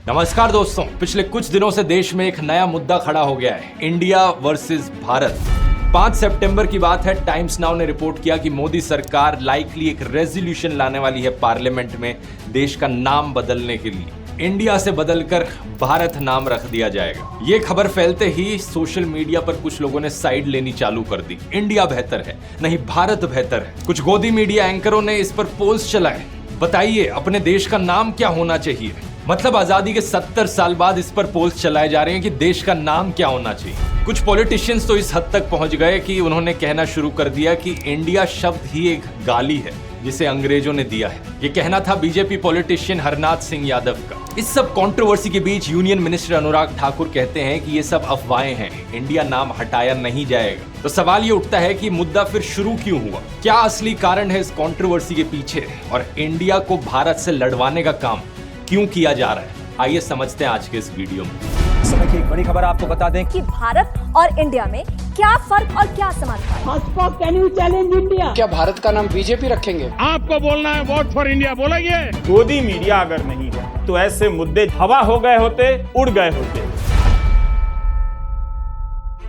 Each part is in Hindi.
नमस्कार दोस्तों, पिछले कुछ दिनों से देश में एक नया मुद्दा खड़ा हो गया है, इंडिया वर्सेस भारत। 5 सितंबर की बात है, टाइम्स नाउ ने रिपोर्ट किया कि मोदी सरकार लाइकली एक रेजोल्यूशन लाने वाली है पार्लियामेंट में देश का नाम बदलने के लिए। इंडिया से बदलकर भारत नाम रख दिया जाएगा। ये खबर फैलते ही सोशल मीडिया पर कुछ लोगों ने साइड लेनी चालू कर दी। इंडिया बेहतर है, नहीं भारत बेहतर है। कुछ गोदी मीडिया एंकरों ने इस पर पोल्स चलाए, बताइए अपने देश का नाम क्या होना चाहिए। मतलब आजादी के 70 साल बाद इस पर पोल्स चलाए जा रहे हैं कि देश का नाम क्या होना चाहिए। कुछ पॉलिटिशियंस तो इस हद तक पहुंच गए कि उन्होंने कहना शुरू कर दिया कि इंडिया शब्द ही एक गाली है जिसे अंग्रेजों ने दिया है। ये कहना था बीजेपी पॉलिटिशियन हरनाथ सिंह यादव का। इस सब कंट्रोवर्सी के बीच यूनियन मिनिस्टर अनुराग ठाकुर कहते हैं कि ये सब अफवाहें हैं, इंडिया नाम हटाया नहीं जाएगा। तो सवाल ये उठता है कि मुद्दा फिर शुरू क्यों हुआ, क्या असली कारण है इस कंट्रोवर्सी के पीछे, और इंडिया को भारत से लड़वाने का काम क्यों किया जा रहा है। आइए समझते हैं आज के इस वीडियो में। समय की एक बड़ी खबर आपको बता दें कि भारत और इंडिया में क्या फर्क और क्या समानता है। Can you challenge India? क्या भारत का नाम बीजेपी रखेंगे? आपको बोलना है वोट फॉर इंडिया बोलेंगे। गोदी मीडिया अगर नहीं है तो ऐसे मुद्दे हवा हो गए होते, उड़ गए होते।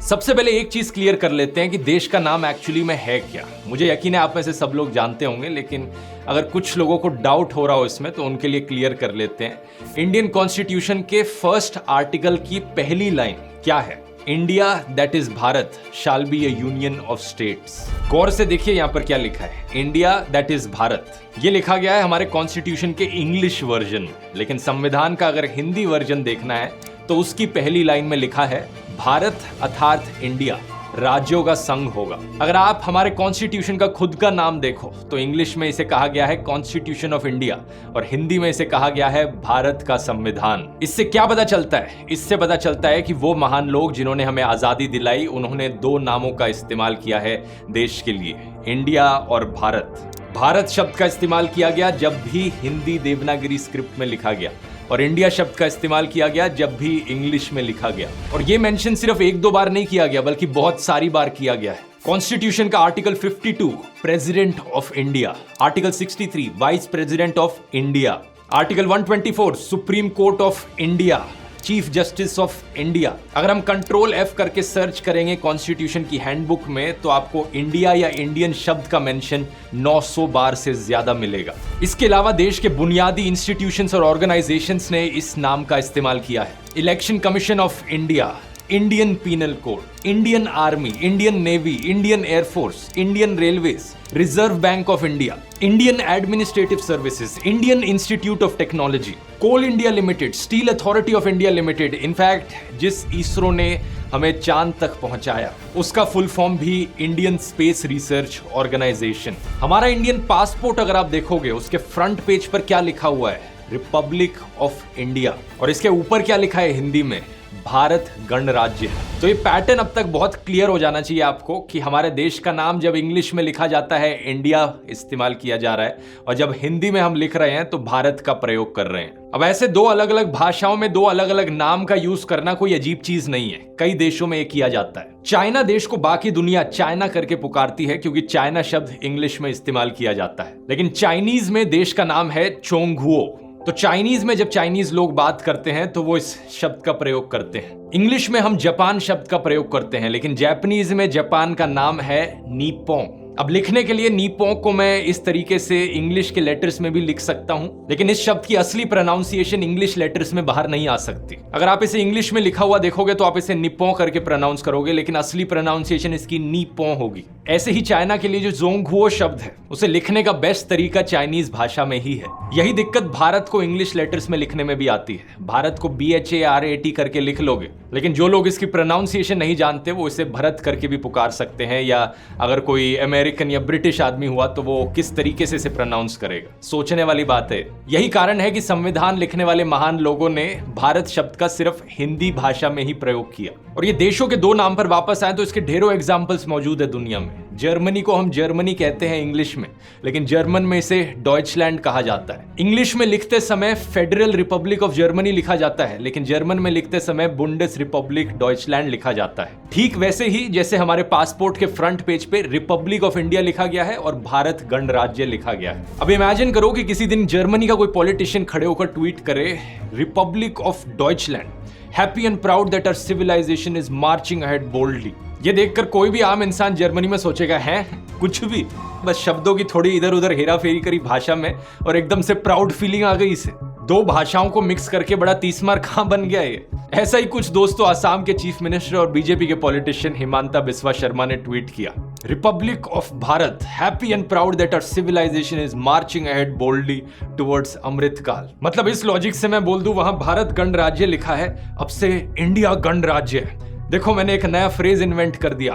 सबसे पहले एक चीज क्लियर कर लेते हैं कि देश का नाम एक्चुअली में है क्या। मुझे यकीन है आप में से सब लोग जानते होंगे, लेकिन अगर कुछ लोगों को डाउट हो रहा हो इसमें तो उनके लिए क्लियर कर लेते हैं। इंडियन कॉन्स्टिट्यूशन के फर्स्ट आर्टिकल की पहली लाइन क्या है? India that is Bharat shall be a union of states. गौर से देखिए यहाँ पर क्या लिखा है, इंडिया दैट इज भारत। ये लिखा गया है हमारे कॉन्स्टिट्यूशन के इंग्लिश वर्जन में, लेकिन संविधान का अगर हिंदी वर्जन देखना है तो उसकी पहली लाइन में लिखा है भारत अर्थात इंडिया राज्यों का संघ होगा। अगर आप हमारे कॉन्स्टिट्यूशन का खुद का नाम देखो तो इंग्लिश में इसे कहा गया है कॉन्स्टिट्यूशन ऑफ इंडिया और हिंदी में इसे कहा गया है भारत का संविधान। इससे क्या पता चलता है? इससे पता चलता है कि वो महान लोग जिन्होंने हमें आजादी दिलाई, उन्होंने 2 नामों का इस्तेमाल किया है देश के लिए, इंडिया और भारत। भारत शब्द का इस्तेमाल किया गया जब भी हिंदी देवनागरी स्क्रिप्ट में लिखा गया, और इंडिया शब्द का इस्तेमाल किया गया जब भी इंग्लिश में लिखा गया। और ये मेंशन सिर्फ 1-2 बार नहीं किया गया बल्कि बहुत सारी बार किया गया है। कॉन्स्टिट्यूशन का article 52 president of India, article 63 vice president of India, article 124 supreme court of India, chief justice of India. अगर हम कंट्रोल F करके सर्च करेंगे कॉन्स्टिट्यूशन की हैंडबुक में तो आपको इंडिया या इंडियन शब्द का मेंशन 900 बार से ज्यादा मिलेगा। इसके अलावा देश के बुनियादी इंस्टीट्यूशंस और ऑर्गेनाइजेशंस ने इस नाम का इस्तेमाल किया है। Election commission of India, Indian penal code, Indian army, Indian navy, Indian air force, Indian railways, reserve bank of India, Indian administrative services, Indian institute of technology, coal India limited, steel authority of India limited. In fact जिस इसरो ने हमें चांद तक पहुंचाया उसका फुल फॉर्म भी इंडियन स्पेस रिसर्च ऑर्गेनाइजेशन। हमारा इंडियन पासपोर्ट अगर आप देखोगे उसके फ्रंट पेज पर क्या लिखा हुआ है? Republic of India. और इसके ऊपर क्या लिखा है हिंदी में? भारत गणराज्य। तो ये पैटर्न अब तक बहुत क्लियर हो जाना चाहिए आपको कि हमारे देश का नाम जब इंग्लिश में लिखा जाता है इंडिया इस्तेमाल किया जा रहा है, और जब हिंदी में हम लिख रहे हैं तो भारत का प्रयोग कर रहे हैं। अब ऐसे 2 अलग अलग भाषाओं में 2 अलग अलग नाम का यूज करना कोई अजीब चीज नहीं है, कई देशों में ये किया जाता है। चाइना देश को बाकी दुनिया चाइना करके पुकारती है क्योंकि चाइना शब्द इंग्लिश में इस्तेमाल किया जाता है, लेकिन चाइनीज में देश का नाम है चोंगहुओ। तो चाइनीज में जब चाइनीज लोग बात करते हैं तो वो इस शब्द का प्रयोग करते हैं। इंग्लिश में हम जापान शब्द का प्रयोग करते हैं, लेकिन जापानीज में जापान का नाम है निप्पोन। अब लिखने के लिए निप्पोन को मैं इस तरीके से इंग्लिश के लेटर्स में भी लिख सकता हूं, लेकिन इस शब्द की असली प्रोनाउंसिएशन इंग्लिश लेटर्स में बाहर नहीं आ सकती। अगर आप इसे इंग्लिश में लिखा हुआ देखोगे तो आप इसे निप्पोन करके प्रोनाउंस करोगे, लेकिन असली प्रोनाउंसिएशन इसकी निप्पोन होगी। ऐसे ही चाइना के लिए जो जोंगहुओ शब्द है उसे लिखने का बेस्ट तरीका चाइनीज भाषा में ही है। यही दिक्कत भारत को इंग्लिश लेटर्स में लिखने में भी आती है। भारत को BHARAT करके लिख लोगे, लेकिन जो लोग इसकी प्रोनाउंसिएशन नहीं जानते वो इसे भरत करके भी पुकार सकते हैं, या अगर कोई अमेरिकन या ब्रिटिश आदमी हुआ तो वो किस तरीके से इसे प्रोनाउंस करेगा। सोचने वाली बात है। यही कारण है कि संविधान लिखने वाले महान लोगों ने भारत शब्द का सिर्फ हिंदी भाषा में ही प्रयोग किया। और ये देशों के 2 नाम पर वापस आए तो इसके ढेरों एग्जाम्पल्स मौजूद है दुनिया में। जर्मनी को हम जर्मनी कहते हैं इंग्लिश में, लेकिन जर्मन में इसे डॉइचलैंड कहा जाता है। इंग्लिश में लिखते समय फेडरल रिपब्लिक ऑफ जर्मनी लिखा जाता है, लेकिन जर्मन में लिखते समय बुंडेस रिपब्लिक डॉइचलैंड लिखा जाता है। ठीक वैसे ही जैसे हमारे पासपोर्ट के फ्रंट पेज पे रिपब्लिक ऑफ इंडिया लिखा गया है और भारत गणराज्य लिखा गया है। अब इमेजिन करो कि किसी दिन जर्मनी का कोई पॉलिटिशियन खड़े होकर ट्वीट करे, republic of Deutschland, happy and proud that our civilisation is marching ahead boldly. ये देखकर कोई भी आम इंसान जर्मनी में सोचेगा, है कुछ भी, बस शब्दों की थोड़ी इधर उधर हेरा फेरी करी भाषा में और एकदम से प्राउड फीलिंग आ गई इसे। दो भाषाओं को मिक्स करके बड़ा तीसमार कहां बन गया ये। ऐसा ही कुछ दोस्तों आसाम के चीफ मिनिस्टर और बीजेपी के पॉलिटिशियन हिमांता बिस्वा शर्मा ने ट्वीट किया, republic of Bharat, happy and proud that our civilisation is marching ahead boldly towards Amrit Kaal. मतलब इस लॉजिक से मैं बोल दूं, वहां भारत गणराज्य लिखा है, अब से इंडिया गणराज्य है। देखो मैंने एक नया फ्रेज इन्वेंट कर दिया,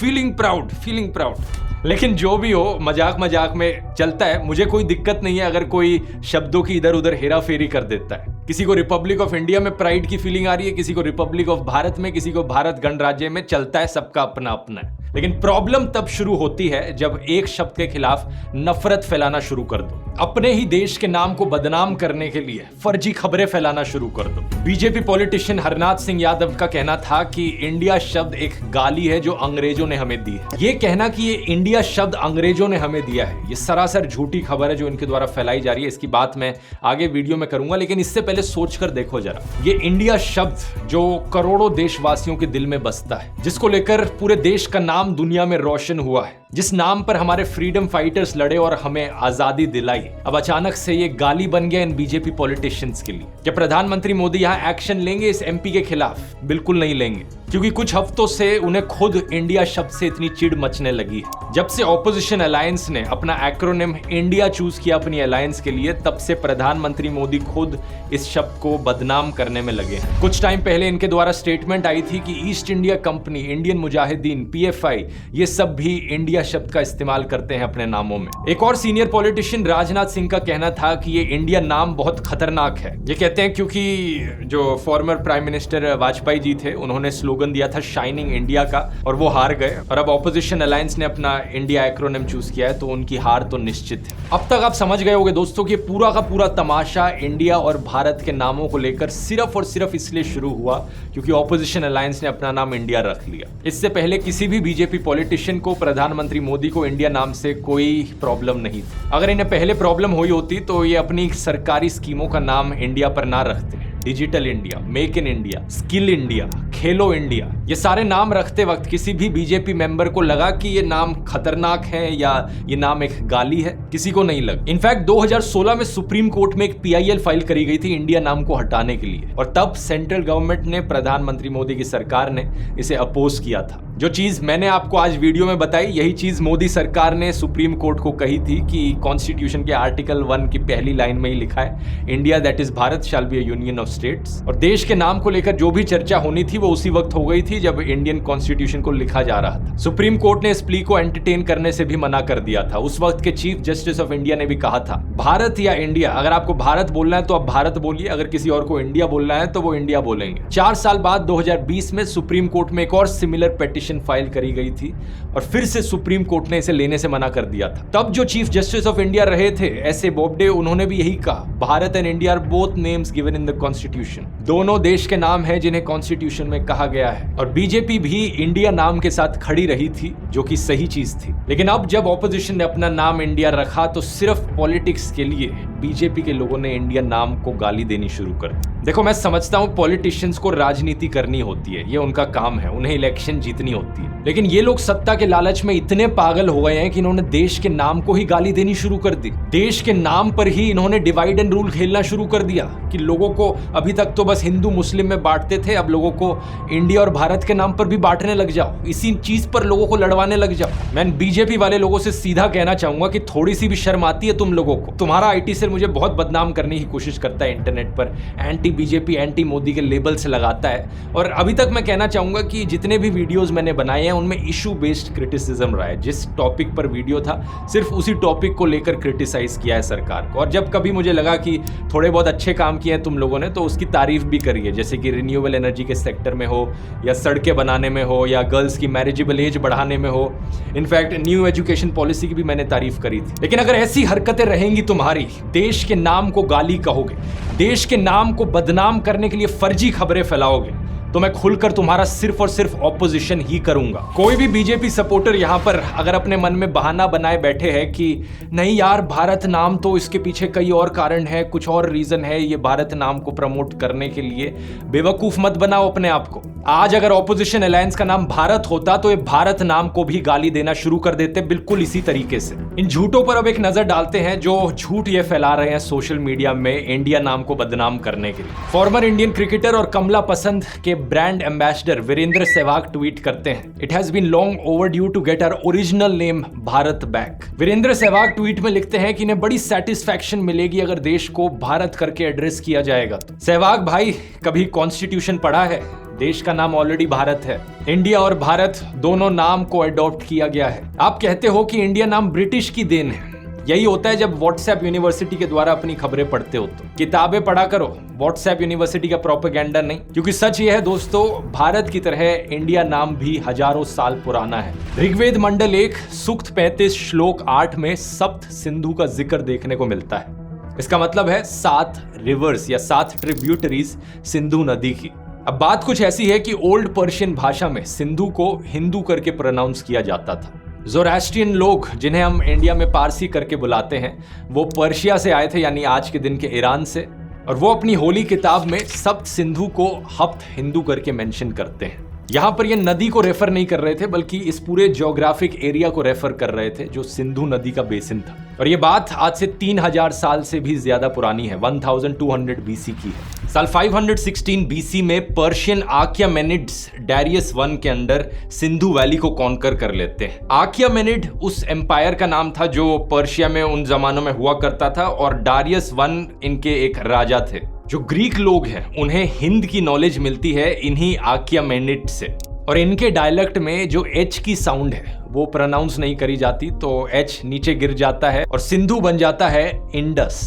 फीलिंग प्राउड, फीलिंग प्राउड। लेकिन जो भी हो, मजाक मजाक में चलता है। मुझे कोई दिक्कत नहीं है अगर कोई शब्दों की इधर उधर हेरा फेरी कर देता है। किसी को रिपब्लिक ऑफ इंडिया में प्राइड की फीलिंग आ रही है, किसी को रिपब्लिक ऑफ भारत में, किसी को भारत गणराज्य में, चलता है, सबका अपना अपना है। लेकिन प्रॉब्लम तब शुरू होती है जब एक शब्द के खिलाफ नफरत फैलाना शुरू कर दो, अपने ही देश के नाम को बदनाम करने के लिए फर्जी खबरें फैलाना शुरू कर दो। बीजेपी पॉलिटिशियन हरनाथ सिंह यादव का कहना था कि इंडिया शब्द एक गाली है जो अंग्रेजों ने हमें दी है। ये कहना कि ये इंडिया शब्द अंग्रेजों ने हमें दिया है, ये सरासर झूठी खबर है जो इनके द्वारा फैलाई जा रही है। इसकी बात मैं आगे वीडियो में करूंगा, लेकिन इससे पहले सोचकर देखो जरा, ये इंडिया शब्द जो करोड़ों देशवासियों के दिल में बसता है, जिसको लेकर पूरे देश का नाम दुनिया में रोशन हुआ है, जिस नाम पर हमारे फ्रीडम फाइटर्स लड़े और हमें आजादी दिलाई, अब अचानक से ये गाली बन गया इन बीजेपी पॉलिटिशियंस के लिए। क्या प्रधानमंत्री मोदी यहाँ एक्शन लेंगे इस एमपी के खिलाफ? बिल्कुल नहीं लेंगे, क्योंकि कुछ हफ्तों से उन्हें खुद इंडिया शब्द से इतनी चिढ़ मचने लगी है। जब से ऑपोजिशन अलायंस ने अपना एक्रोनिम इंडिया चूज किया अपनी अलायंस के लिए, तब से प्रधानमंत्री मोदी खुद इस शब्द को बदनाम करने में लगे हैं। कुछ टाइम पहले इनके द्वारा स्टेटमेंट आई थी कि east India company, Indian Mujahideen, PFI, ये सब भी इंडिया शब्द का इस्तेमाल करते हैं अपने नामों में। एक और सीनियर पॉलिटिशियन राजनाथ सिंह का कहना था कि ये इंडिया नाम बहुत खतरनाक है। ये कहते हैं क्योंकि जो former prime minister Vajpayee ji थे, उन्होंने स्लोगन दिया था शाइनिंग इंडिया का, और वो हार गए, और अब ऑपोजिशन अलायंस ने अपना इंडिया एक्रोनिम चूज किया है, तो उनकी हार तो निश्चित है। अब तक आप समझ गए होंगे दोस्तों कि पूरा का पूरा तमाशा इंडिया और भारत के नामों को लेकर सिर्फ और सिर्फ इसलिए शुरू हुआ क्योंकि ऑपोजिशन अलायंस ने अपना नाम इंडिया रख लिया। इससे पहले किसी भी बीजेपी पॉलिटिशियन को प्रधानमंत्री मोदी को इंडिया नाम से कोई प्रॉब्लम नहीं थी। अगर इन्हें पहले प्रॉब्लम हुई होती तो ये अपनी सरकारी स्कीमों का नाम इंडिया पर ना रखते। Digital India, make in India, skill India, Khelo India, ये सारे नाम रखते वक्त किसी भी बीजेपी मेंबर को लगा कि ये नाम खतरनाक है या ये नाम एक गाली है? किसी को नहीं लगा। इनफैक्ट 2016 में सुप्रीम कोर्ट में एक पीआईएल फाइल करी गई थी इंडिया नाम को हटाने के लिए, और तब सेंट्रल गवर्नमेंट ने, प्रधानमंत्री मोदी की सरकार ने इसे अपोज किया था। जो चीज मैंने आपको आज वीडियो में बताई, यही चीज मोदी सरकार ने सुप्रीम कोर्ट को कही थी कि कॉन्स्टिट्यूशन के आर्टिकल 1 की पहली लाइन में ही लिखा है, India that is Bharat shall be a union of states. और देश के नाम को लेकर जो भी चर्चा होनी थी वो उसी वक्त हो गई थी जब इंडियन कॉन्स्टिट्यूशन को लिखा जा रहा था। सुप्रीम कोर्ट ने इस प्ली को एंटरटेन करने से भी मना कर दिया था। उस वक्त के चीफ जस्टिस ऑफ इंडिया ने भी कहा था, भारत या इंडिया, अगर आपको भारत बोलना है तो आप भारत बोलिए, अगर किसी और को इंडिया बोलना है तो वो इंडिया बोलेंगे। 4 साल बाद 2020 में सुप्रीम कोर्ट में एक और सिमिलर पिटीशन फाइल करी गई थी, और फिर से सुप्रीम कोर्ट ने इसे लेने से मना कर दिया था। तब जो चीफ जस्टिस ऑफ इंडिया रहे थे एस.ए. बोबडे, उन्होंने भी यही कहा, Bharat and India are both names given in the constitution. दोनों देश के नाम हैं जिन्हें कॉन्स्टिट्यूशन में कहा गया है, और बीजेपी भी इंडिया नाम के साथ खड़ी रही थी, जो कि सही चीज थी। लेकिन अब जब ऑपोजिशन ने अपना नाम इंडिया रखा तो सिर्फ पॉलिटिक्स के लिए बीजेपी के लोगों ने इंडिया नाम को गाली देनी शुरू कर दी। देखो, मैं समझता हूं पॉलिटिशियंस को राजनीति करनी होती है, ये उनका काम है, उन्हें इलेक्शन जीतनी होती है, लेकिन ये लोग सत्ता के लालच में इतने पागल हो गए हैं कि इन्होंने देश के नाम को ही गाली देनी शुरू कर दी। देश के नाम पर ही इन्होंने डिवाइड एंड रूल खेलना शुरू कर दिया कि लोगों को अभी तक तो बस हिंदू मुस्लिम में बांटते थे, अब लोगों को इंडिया और भारत के नाम पर भी बांटने लग जाओ, इसी चीज पर लोगों को लड़वाने लग जाओ। मैं बीजेपी वाले लोगों से सीधा कहना चाहूंगा कि थोड़ी सी भी शर्म आती है तुम लोगों को? तुम्हारा आईटी सेल मुझे बहुत बदनाम करने की कोशिश करता है इंटरनेट पर, एंटी बीजेपी, एंटी मोदी के लेबल से लगाता है, और अभी तक मैं कहना चाहूंगा कि जितने भी वीडियोस मैंने बनाए हैं उनमें इशू बेस्ड क्रिटिसिज्म रहा है। जिस टॉपिक पर वीडियो था सिर्फ उसी टॉपिक को लेकर क्रिटिसाइज किया है सरकार को, और जब कभी मुझे लगा कि थोड़े बहुत अच्छे काम किए हैं तुम लोगों ने तो उसकी तारीफ भी करी है, जैसे कि रिन्यूएबल एनर्जी के सेक्टर में हो या सड़कें बनाने में हो या गर्ल्स की मैरिजेबल एज बढ़ाने में हो। इनफैक्ट न्यू एजुकेशन पॉलिसी की भी मैंने तारीफ करी थी। लेकिन अगर ऐसी हरकतें रहेंगी तुम्हारी, देश के नाम को गाली कहोगे, देश के नाम को बदनाम करने के लिए फर्जी खबरें फैलाओगे, तो मैं खुलकर तुम्हारा सिर्फ और सिर्फ ऑपोजिशन ही करूंगा। कोई भी बीजेपी सपोर्टर यहां पर अगर अपने मन में बहाना बनाए बैठे हैं कि नहीं यार भारत नाम तो इसके पीछे कई और कारण है, कुछ और रीजन है ये भारत नाम को प्रमोट करने के लिए, बेवकूफ मत बनाओ अपने आप को। आज अगर ऑपोजिशन अलायंस का नाम भारत होता तो ये भारत नाम को भी गाली देना शुरू कर देते, बिल्कुल इसी तरीके से। इन झूठों पर अब एक नजर डालते हैं जो झूठ ये फैला रहे हैं सोशल मीडिया में इंडिया नाम को बदनाम करने के लिए। फॉर्मर इंडियन क्रिकेटर और कमला पसंद के brand ambassador Virender Sehwag tweet करते हैं, it has been long overdue to get our original name Bharat back. Virender Sehwag tweet में लिखते हैं कि इन्हें बड़ी सेटिस्फैक्शन मिलेगी अगर देश को भारत करके एड्रेस किया जाएगा तो। सहवाग भाई कभी कॉन्स्टिट्यूशन पढ़ा है? देश का नाम ऑलरेडी भारत है। इंडिया और भारत दोनों नाम को अडॉप्ट किया गया है। आप कहते हो कि इंडिया नाम ब्रिटिश की देन है। यही होता है जब व्हाट्सएप यूनिवर्सिटी के द्वारा अपनी खबरें पढ़ते हो तो। किताबें पढ़ा करो, व्हाट्सएप यूनिवर्सिटी का प्रोपेगेंडा नहीं। क्योंकि सच ये है दोस्तों, भारत की तरह इंडिया नाम भी हजारों साल पुराना है। ऋग्वेद मंडल 1 सूक्त 35 श्लोक 8 में सप्त सिंधु का जिक्र देखने को मिलता है। इसका मतलब है 7 रिवर्स या 7 ट्रिब्यूटरीज सिंधु नदी की। अब बात कुछ ऐसी है कि ओल्ड पर्शियन भाषा में सिंधु को हिंदू करके प्रोनाउंस किया जाता था। ज़ोरास्ट्रियन लोग जिन्हें हम इंडिया में पारसी करके बुलाते हैं वो पर्शिया से आए थे, यानी आज के दिन के ईरान से, और वो अपनी होली किताब में सप्त सिंधु को हप्त हिंदू करके मेंशन करते हैं। यहाँ पर ये नदी को रेफर नहीं कर रहे थे बल्कि इस पूरे ज्योग्राफिक एरिया को रेफर कर रहे थे जो सिंधु नदी का बेसिन था। और ये बात आज से 3000 साल से भी ज्यादा पुरानी है, 1200 BC की है। साल 516 BC में पर्शियन आक्यामेनिड्स डारियस I के अंडर सिंधु वैली को कॉन्कर कर लेते हैं। आक्यामेनिड उस एम्पायर का नाम था जो पर्शिया में उन जमानों में हुआ करता था, और डारियस I इनके एक राजा थे। जो ग्रीक लोग हैं उन्हें हिंद की नॉलेज मिलती है इन्हीं आक्यामेनिड से, और इनके डायलेक्ट में जो एच की साउंड है वो प्रोनाउंस नहीं करी जाती, तो एच नीचे गिर जाता है और सिंधु बन जाता है इंडस।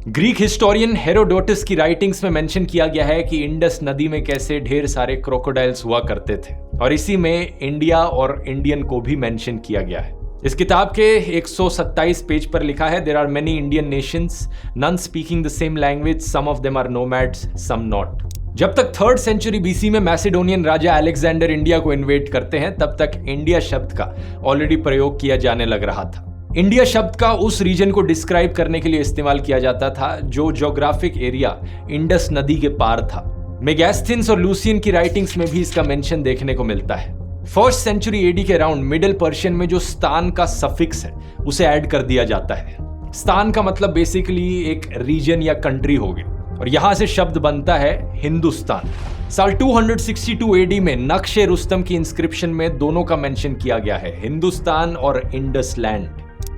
ग्रीक हिस्टोरियन हेरोडोटस की राइटिंग्स में मेंशन किया गया है कि इंडस नदी में कैसे ढेर सारे क्रोकोडाइल्स हुआ करते थे, और इसी में इंडिया और इंडियन को भी मेंशन किया गया है। इस किताब के 127 पेज पर लिखा है, there are many Indian nations, none speaking the same language, some of them are nomads, some not. जब तक 3rd सेंचुरी BC में मैसेडोनियन राजा अलेक्जेंडर इंडिया को इन्वेट करते हैं तब तक इंडिया शब्द का ऑलरेडी प्रयोग किया जाने लग रहा था। इंडिया शब्द का उस रीजन को डिस्क्राइब करने के लिए इस्तेमाल किया जाता था जो ज्योग्राफिक एरिया इंडस नदी के पार था। मेगास्थीन्स और लूसियन की राइटिंग्स में भी इसका मेंशन देखने को मिलता है। 1st सेंचुरी AD के अराउंड मिडिल पर्शियन में जो स्थान का सफिक्स है उसे ऐड कर दिया जाता है। स्थान का मतलब बेसिकली एक रीजन या कंट्री हो गया, और यहां से शब्द बनता है हिंदुस्तान। साल 262 AD में नक्शे रुस्तम की इंस्क्रिप्शन में दोनों का मेंशन किया गया है, हिंदुस्तान और इंडस लैंड।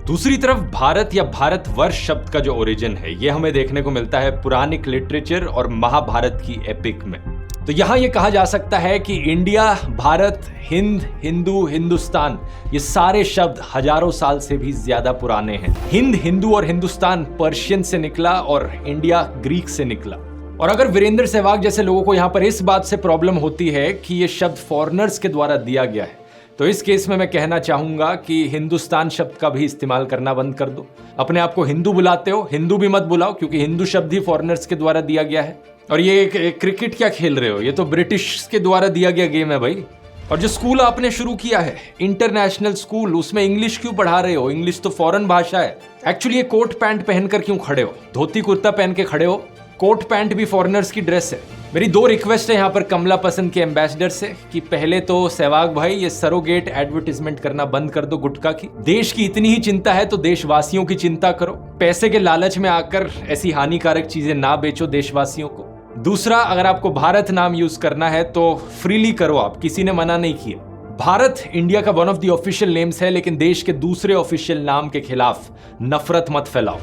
दूसरी तरफ भारत या भारतवर्ष शब्द का जो ओरिजिन है ये हमें देखने को मिलता है पुराणिक लिटरेचर और महाभारत की एपिक में। तो यहां ये कहा जा सकता है कि इंडिया, भारत, हिंद, हिंदू, हिंदुस्तान, ये सारे शब्द हजारों साल से भी ज्यादा पुराने हैं। हिंद, हिंदू और हिंदुस्तान पर्शियन से निकला और इंडिया ग्रीक से निकला। और अगर वीरेंद्र सहवाग जैसे लोगों को यहां पर इस बात से प्रॉब्लम होती है कि ये शब्द फॉरेनर्स के द्वारा दिया गया है, तो इस केस में मैं कहना चाहूंगा कि हिंदुस्तान शब्द का भी इस्तेमाल करना बंद कर दो। अपने आप को हिंदू बुलाते हो, हिंदू भी मत बुलाओ, क्योंकि हिंदू शब्द ही फॉरेनर्स के द्वारा दिया गया है। और ये क्रिकेट क्या खेल रहे हो, ये तो ब्रिटिश के द्वारा दिया गया गेम है भाई। और जो स्कूल आपने शुरू किया है इंटरनेशनल स्कूल, उसमें इंग्लिश क्यों पढ़ा रहे हो? इंग्लिश तो फॉरेन भाषा है। एक्चुअली ये कोट पैंट पहनकर क्यों खड़े हो? धोती कुर्ता पहन के खड़े हो, कोट पैंट भी फॉरेनर्स की ड्रेस है। मेरी 2 रिक्वेस्ट है यहाँ पर कमला पसंद के एम्बेसडर से कि पहले तो सहवाग भाई ये सरोगेट एडवर्टाइजमेंट करना बंद कर दो गुटखा की। देश की इतनी ही चिंता है तो देशवासियों की चिंता करो। पैसे के लालच में आकर ऐसी हानिकारक चीजें ना बेचो देशवासियों को। दूसरा, अगर आपको भारत नाम यूज करना है तो फ्रीली करो, आप, किसी ने मना नहीं किया। भारत इंडिया का one of the official names है, लेकिन देश के दूसरे ऑफिशियल नाम के खिलाफ नफरत मत फैलाओ।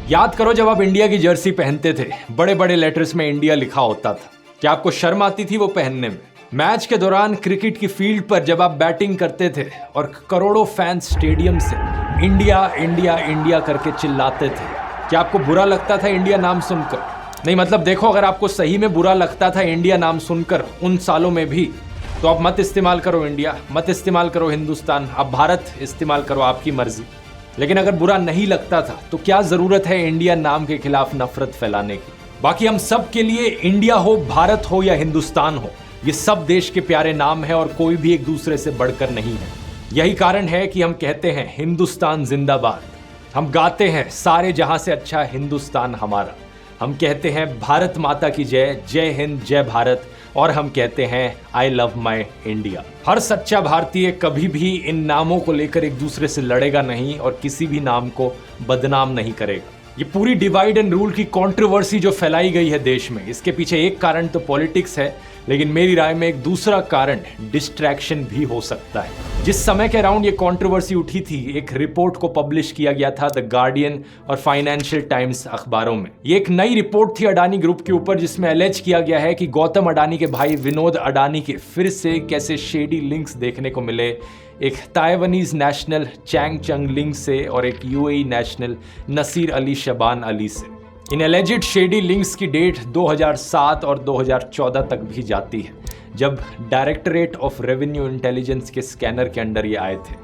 याद करो जब आप इंडिया की जर्सी पहनते थे, बड़े बड़े लेटर्स में इंडिया लिखा होता था। क्या आपको शर्म आती थी वो पहनने में? मैच के दौरान क्रिकेट की फील्ड पर जब आप बैटिंग करते थे और करोड़ों फैंस स्टेडियम से इंडिया इंडिया इंडिया करके चिल्लाते थे, क्या आपको बुरा लगता था इंडिया नाम सुनकर? नहीं, मतलब देखो, अगर आपको सही में बुरा लगता था इंडिया नाम सुनकर उन सालों में भी, तो आप मत इस्तेमाल करो इंडिया, मत इस्तेमाल करो हिंदुस्तान, आप भारत इस्तेमाल करो, आपकी मर्जी। लेकिन अगर बुरा नहीं लगता था तो क्या जरूरत है इंडिया नाम के खिलाफ नफरत फैलाने की? बाकी हम सब के लिए इंडिया हो, भारत हो या हिंदुस्तान हो, ये सब देश के प्यारे नाम है और कोई भी एक दूसरे से बढ़कर नहीं है। यही कारण है कि हम कहते हैं हिंदुस्तान जिंदाबाद, हम गाते हैं सारे जहां से अच्छा हिंदुस्तान हमारा, हम कहते हैं भारत माता की जय, जय हिंद जय भारत, और हम कहते हैं आई लव माई इंडिया। हर सच्चा भारतीय कभी भी इन नामों को लेकर एक दूसरे से लड़ेगा नहीं और किसी भी नाम को बदनाम नहीं करेगा। ये पूरी डिवाइड एंड रूल की कंट्रोवर्सी जो फैलाई गई है देश में, इसके पीछे एक कारण तो पॉलिटिक्स है, लेकिन मेरी राय में एक दूसरा कारण डिस्ट्रैक्शन भी हो सकता है। जिस समय के अराउंड ये कंट्रोवर्सी उठी थी, एक रिपोर्ट को पब्लिश किया गया था द गार्डियन और फाइनेंशियल टाइम्स अखबारों में। ये एक नई रिपोर्ट थी अडानी ग्रुप के ऊपर, जिसमें एलेज किया गया है कि गौतम अडानी के भाई विनोद अडानी के फिर से कैसे शेडी लिंक्स देखने को मिले, एक ताइवानीज नेशनल चैंग चंग लिंक से और एक यूएई नेशनल नसीर अली शबान अली से। इन एलिजिड शेडी लिंक्स की डेट 2007 और 2014 तक भी जाती है, जब डायरेक्टरेट ऑफ रेवेन्यू इंटेलिजेंस के स्कैनर के अंडर ये आए थे।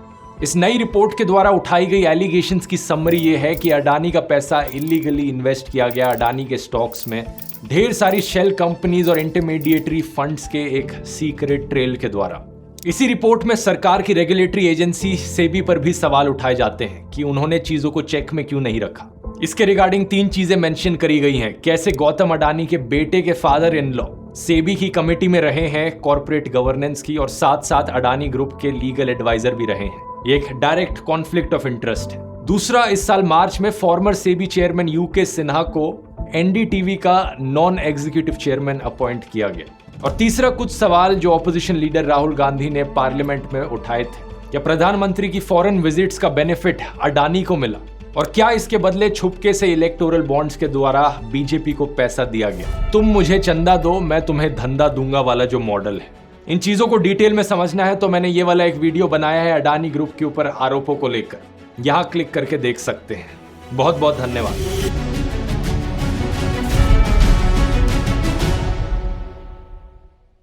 इस नई रिपोर्ट के द्वारा उठाई गई एलिगेशंस की समरी ये है कि अडानी का पैसा इलीगली इन्वेस्ट किया गया अडानी के स्टॉक्स में, ढेर सारी शेल कंपनीज और इंटरमीडिएटरी फंड्स के एक सीक्रेट ट्रेल के द्वारा। इसी रिपोर्ट में सरकार की रेगुलेटरी एजेंसी सेबी पर भी सवाल उठाए जाते हैं कि उन्होंने चीजों को चेक में क्यों नहीं रखा। इसके रिगार्डिंग 3 चीजें मेंशन करी गई हैं। कैसे गौतम अडानी के बेटे के फादर इन लॉ सेबी की कमेटी में रहे हैं कॉर्पोरेट गवर्नेंस की, और साथ साथ अडानी ग्रुप के लीगल एडवाइजर भी रहे हैं। ये एक डायरेक्ट कॉन्फ्लिक्ट ऑफ इंटरेस्ट है। दूसरा, इस साल मार्च में farmer SEBI chairman UK Sinha को एनडीटीवी का नॉन एग्जीक्यूटिव चेयरमैन अपॉइंट किया गया। और तीसरा, कुछ सवाल जो ऑपोजिशन लीडर राहुल गांधी ने पार्लियामेंट में उठाए थे। क्या प्रधानमंत्री की फॉरेन विजिट्स का बेनिफिट अडानी को मिला, और क्या इसके बदले छुपके से इलेक्टोरल बॉन्ड्स के द्वारा बीजेपी को पैसा दिया गया? तुम मुझे चंदा दो, मैं तुम्हें धंधा दूंगा वाला जो मॉडल है। इन चीजों को डिटेल में समझना है तो मैंने ये वाला एक वीडियो बनाया है अडानी ग्रुप के ऊपर आरोपों को लेकर, यहां क्लिक करके देख सकते हैं। बहुत बहुत धन्यवाद।